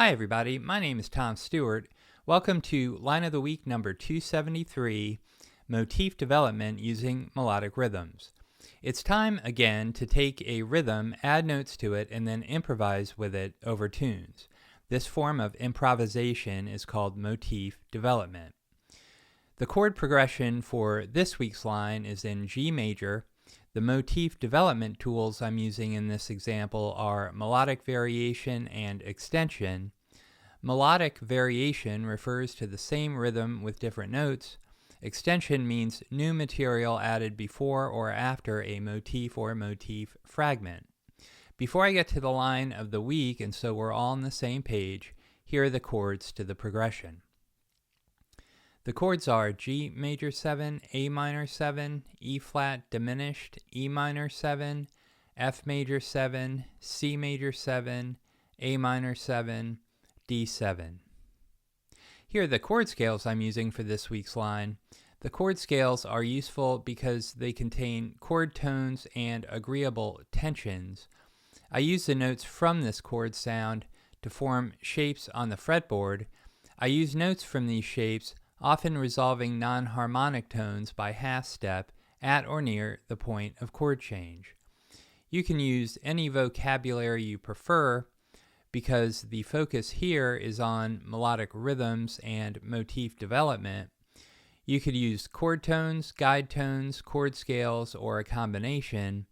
Hi everybody, my name is Tom Stewart. Welcome to Line of the Week number 273, Motif Development Using Melodic Rhythms. It's time again to take a rhythm, add notes to it, and then improvise with it over tunes. This form of improvisation is called motif development. The chord progression for this week's line is in G major. The motif development tools I'm using in this example are melodic variation and extension. Melodic variation refers to the same rhythm with different notes. Extension means new material added before or after a motif or motif fragment. Before I get to the line of the week, and so we're all on the same page, here are the chords to the progression. The chords are G major 7, A minor 7, E flat diminished, E minor 7, F major 7, C major 7, A minor 7, D7. Here are the chord scales I'm using for this week's line. The chord scales are useful because they contain chord tones and agreeable tensions. I use the notes from this chord sound to form shapes on the fretboard. I use notes from these shapes, often resolving non-harmonic tones by half step at or near the point of chord change. You can use any vocabulary you prefer because the focus here is on melodic rhythms and motif development. You could use chord tones, guide tones, chord scales, or a combination.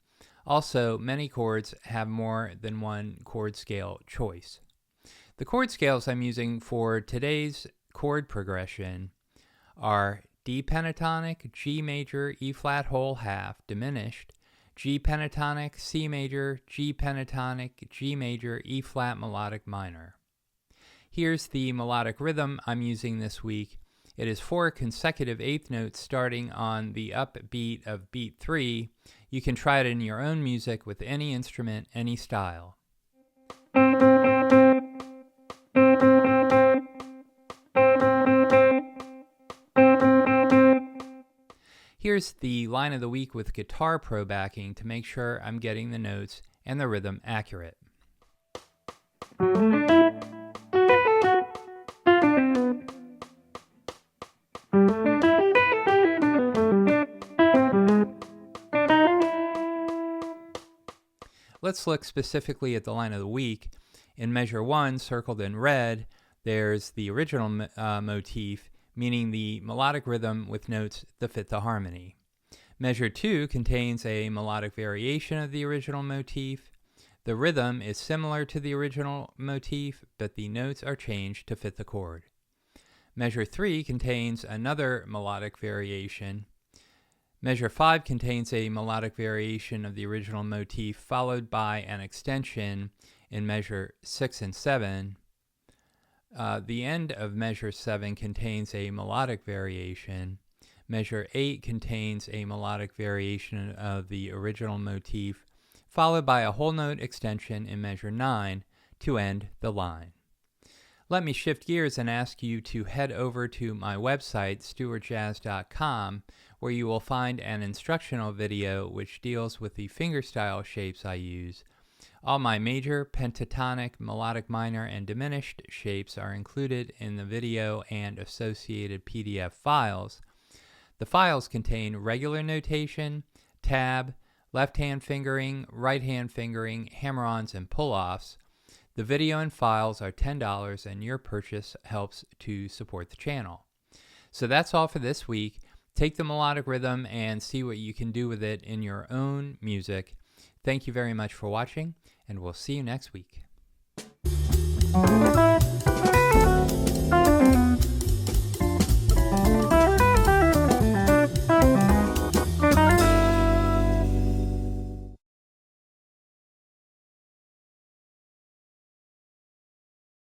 Also, many chords have more than one chord scale choice. The chord scales I'm using for today's chord progression are D pentatonic, G major, E flat whole half diminished, G pentatonic, C major, G pentatonic, G major, E flat melodic minor. Here's the melodic rhythm I'm using this week. It is 4 consecutive eighth notes starting on the upbeat of beat 3. You can try it in your own music with any instrument, any style. Here's the line of the week with guitar pro backing to make sure I'm getting the notes and the rhythm accurate. Let's look specifically at the line of the week. In measure 1, circled in red, there's the original motif, meaning the melodic rhythm with notes that fit the harmony. Measure 2 contains a melodic variation of the original motif. The rhythm is similar to the original motif, but the notes are changed to fit the chord. Measure 3 contains another melodic variation. Measure 5 contains a melodic variation of the original motif, followed by an extension in measure 6 and 7. The end of measure 7 contains a melodic variation. Measure 8 contains a melodic variation of the original motif, followed by a whole note extension in measure 9 to end the line. Let me shift gears and ask you to head over to my website, stewartjazz.com, where you will find an instructional video which deals with the fingerstyle shapes I use. All my major, pentatonic, melodic minor, and diminished shapes are included in the video and associated PDF files. The files contain regular notation, tab, left-hand fingering, right-hand fingering, hammer-ons, and pull-offs. The video and files are $10, and your purchase helps to support the channel. So that's all for this week. Take the melodic rhythm and see what you can do with it in your own music. Thank you very much for watching, and we'll see you next week.